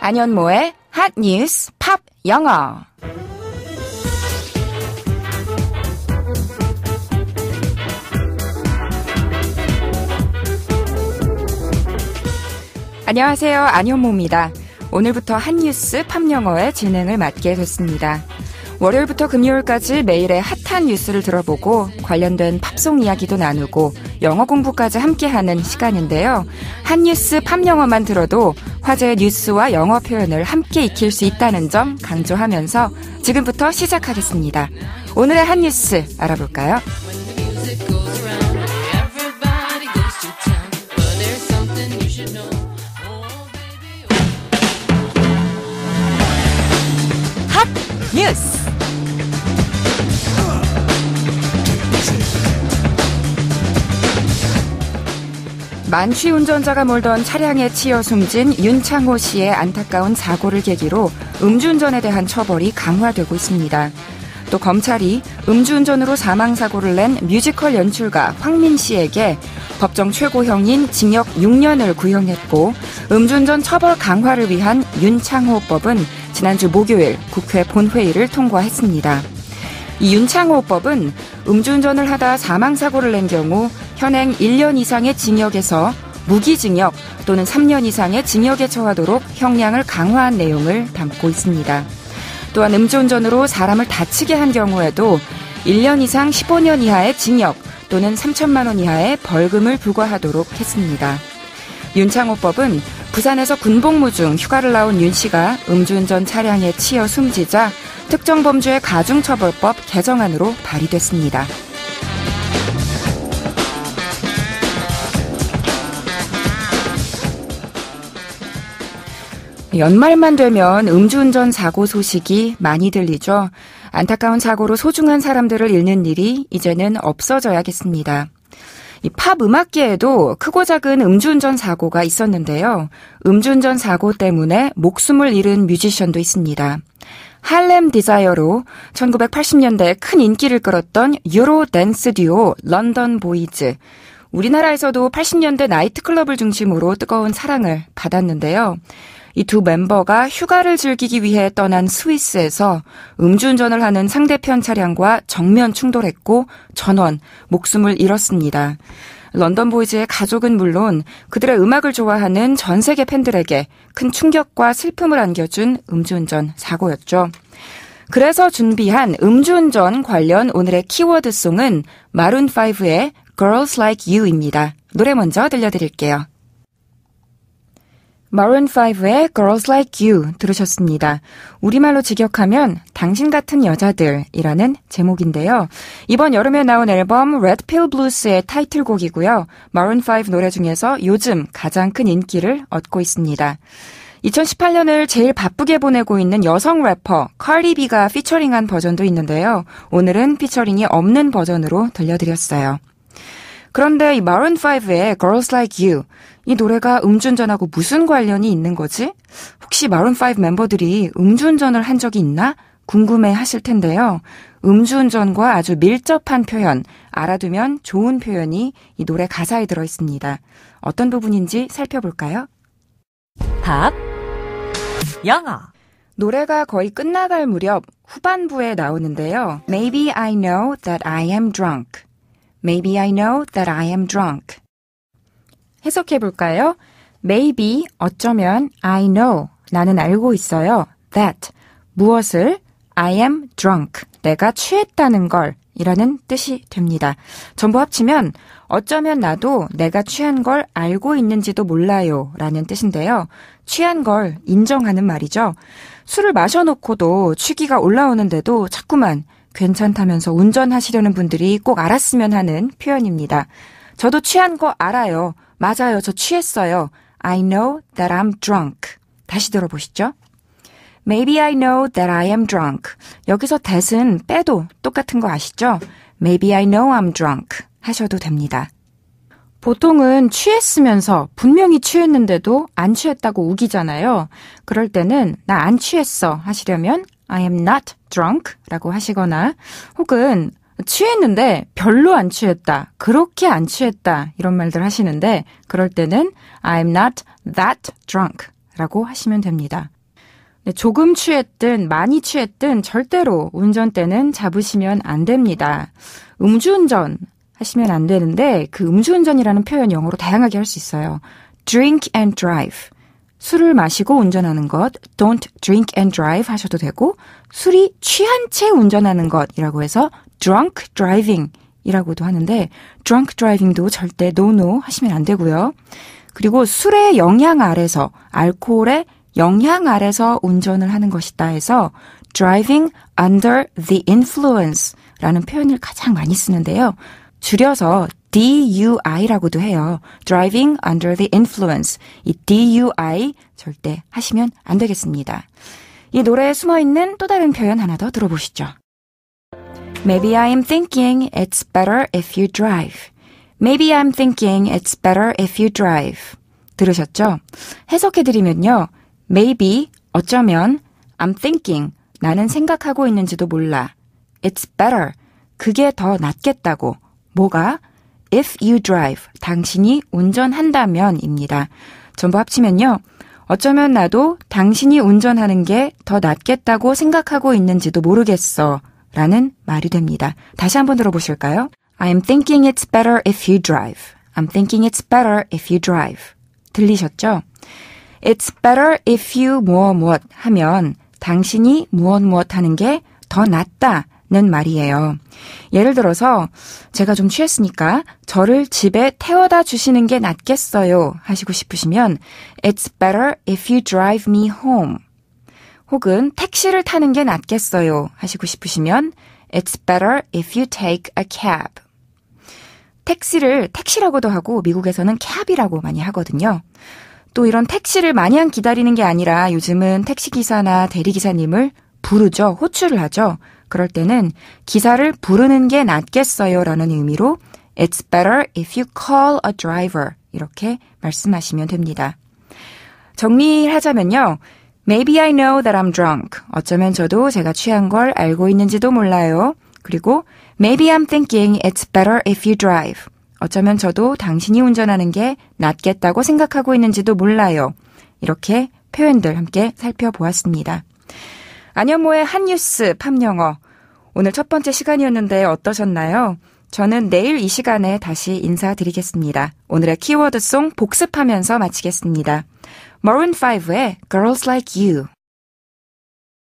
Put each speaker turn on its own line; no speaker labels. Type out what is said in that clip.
안현모의 핫 뉴스 팝 영어. 안녕하세요. 안현모입니다. 오늘부터 핫 뉴스 팝 영어의 진행을 맡게 됐습니다. 월요일부터 금요일까지 매일의 핫한 뉴스를 들어보고 관련된 팝송 이야기도 나누고 영어 공부까지 함께하는 시간인데요. 한 뉴스 팝 영어만 들어도 화제의 뉴스와 영어 표현을 함께 익힐 수 있다는 점 강조하면서 지금부터 시작하겠습니다. 오늘의 한 뉴스 알아볼까요? 핫 뉴스! 만취 운전자가 몰던 차량에 치여 숨진 윤창호 씨의 안타까운 사고를 계기로 음주운전에 대한 처벌이 강화되고 있습니다. 또 검찰이 음주운전으로 사망사고를 낸 뮤지컬 연출가 황민 씨에게 법정 최고형인 징역 6년을 구형했고 음주운전 처벌 강화를 위한 윤창호법은 지난주 목요일 국회 본회의를 통과했습니다. 이 윤창호법은 음주운전을 하다 사망사고를 낸 경우 현행 1년 이상의 징역에서 무기징역 또는 3년 이상의 징역에 처하도록 형량을 강화한 내용을 담고 있습니다. 또한 음주운전으로 사람을 다치게 한 경우에도 1년 이상 15년 이하의 징역 또는 3천만 원 이하의 벌금을 부과하도록 했습니다. 윤창호법은 부산에서 군복무 중 휴가를 나온 윤 씨가 음주운전 차량에 치여 숨지자 특정범죄 가중처벌법 개정안으로 발의됐습니다. 연말만 되면 음주운전 사고 소식이 많이 들리죠. 안타까운 사고로 소중한 사람들을 잃는 일이 이제는 없어져야겠습니다. 이 팝 음악계에도 크고 작은 음주운전 사고가 있었는데요. 음주운전 사고 때문에 목숨을 잃은 뮤지션도 있습니다. 할렘 디자이어로 1980년대에 큰 인기를 끌었던 유로 댄스 듀오 런던 보이즈. 우리나라에서도 80년대 나이트클럽을 중심으로 뜨거운 사랑을 받았는데요. 이 두 멤버가 휴가를 즐기기 위해 떠난 스위스에서 음주운전을 하는 상대편 차량과 정면 충돌했고 전원 목숨을 잃었습니다. 런던 보이즈의 가족은 물론 그들의 음악을 좋아하는 전 세계 팬들에게 큰 충격과 슬픔을 안겨준 음주운전 사고였죠. 그래서 준비한 음주운전 관련 오늘의 키워드송은 마룬5의 Girls Like You입니다. 노래 먼저 들려드릴게요. 마룬5의 Girls Like You 들으셨습니다. 우리말로 직역하면 당신 같은 여자들이라는 제목인데요. 이번 여름에 나온 앨범 Red Pill Blues의 타이틀곡이고요. 마룬5 노래 중에서 요즘 가장 큰 인기를 얻고 있습니다. 2018년을 제일 바쁘게 보내고 있는 여성 래퍼 카디 B가 피처링한 버전도 있는데요. 오늘은 피처링이 없는 버전으로 들려드렸어요. 그런데 이 마룬5의 Girls Like You 이 노래가 음주운전하고 무슨 관련이 있는 거지? 혹시 마룬5 멤버들이 음주운전을 한 적이 있나? 궁금해 하실 텐데요. 음주운전과 아주 밀접한 표현, 알아두면 좋은 표현이 이 노래 가사에 들어있습니다. 어떤 부분인지 살펴볼까요?
팝 영어
노래가 거의 끝나갈 무렵 후반부에 나오는데요. Maybe I know that I am drunk. Maybe I know that I am drunk. 해석해볼까요? Maybe, 어쩌면, I know, 나는 알고 있어요. That, 무엇을, I am drunk, 내가 취했다는 걸, 이라는 뜻이 됩니다. 전부 합치면 어쩌면 나도 내가 취한 걸 알고 있는지도 몰라요 라는 뜻인데요. 취한 걸 인정하는 말이죠. 술을 마셔놓고도 취기가 올라오는데도 자꾸만 괜찮다면서 운전하시려는 분들이 꼭 알았으면 하는 표현입니다. 저도 취한 거 알아요. 맞아요. 저 취했어요. I know that I'm drunk. 다시 들어보시죠. Maybe I know that I am drunk. 여기서 that은 빼도 똑같은 거 아시죠? Maybe I know I'm drunk 하셔도 됩니다. 보통은 취했으면서 분명히 취했는데도 안 취했다고 우기잖아요. 그럴 때는 나 안 취했어 하시려면 I am not drunk 라고 하시거나 혹은 취했는데 별로 안 취했다, 그렇게 안 취했다 이런 말들 하시는데 그럴 때는 I'm not that drunk 라고 하시면 됩니다. 조금 취했든 많이 취했든 절대로 운전대는 잡으시면 안 됩니다. 음주운전 하시면 안 되는데 그 음주운전이라는 표현 영어로 다양하게 할 수 있어요. drink and drive. 술을 마시고 운전하는 것, don't drink and drive 하셔도 되고 술이 취한 채 운전하는 것이라고 해서 drunk driving 이라고도 하는데 drunk driving도 절대 no 하시면 안 되고요. 그리고 술의 영향 아래서 알코올의 영향 아래서 운전을 하는 것이다 해서 driving under the influence 라는 표현을 가장 많이 쓰는데요. 줄여서 DUI라고도 해요. driving under the influence. 이 DUI 절대 하시면 안 되겠습니다. 이 노래에 숨어있는 또 다른 표현 하나 더 들어보시죠. Maybe I'm thinking it's better if you drive. Maybe I'm thinking it's better if you drive. 들으셨죠? 해석해드리면요. Maybe, 어쩌면, I'm thinking, 나는 생각하고 있는지도 몰라. It's better, 그게 더 낫겠다고. 뭐가? If you drive, 당신이 운전한다면 입니다. 전부 합치면요. 어쩌면 나도 당신이 운전하는 게 더 낫겠다고 생각하고 있는지도 모르겠어. 라는 말이 됩니다. 다시 한번 들어보실까요? I'm thinking it's better if you drive. I'm thinking it's better if you drive. 들리셨죠? It's better if you 무엇 하면 당신이 무엇 하는 게 더 낫다는 말이에요. 예를 들어서 제가 좀 취했으니까 저를 집에 태워다 주시는 게 낫겠어요 하시고 싶으시면 It's better if you drive me home. 혹은 택시를 타는 게 낫겠어요 하시고 싶으시면 It's better if you take a cab. 택시를 택시라고도 하고 미국에서는 cab이라고 많이 하거든요. 또 이런 택시를 마냥 기다리는 게 아니라 요즘은 택시기사나 대리기사님을 부르죠. 호출을 하죠. 그럴 때는 기사를 부르는 게 낫겠어요 라는 의미로 It's better if you call a driver 이렇게 말씀하시면 됩니다. 정리하자면요. Maybe I know that I'm drunk. 어쩌면 저도 제가 취한 걸 알고 있는지도 몰라요. 그리고 Maybe I'm thinking it's better if you drive. 어쩌면 저도 당신이 운전하는 게 낫겠다고 생각하고 있는지도 몰라요. 이렇게 표현들 함께 살펴보았습니다. 안현모의 한뉴스 팝영어. 오늘 첫 번째 시간이었는데 어떠셨나요? 저는 내일 이 시간에 다시 인사드리겠습니다. 오늘의 키워드송 복습하면서 마치겠습니다. Maroon 5의 Girls Like You.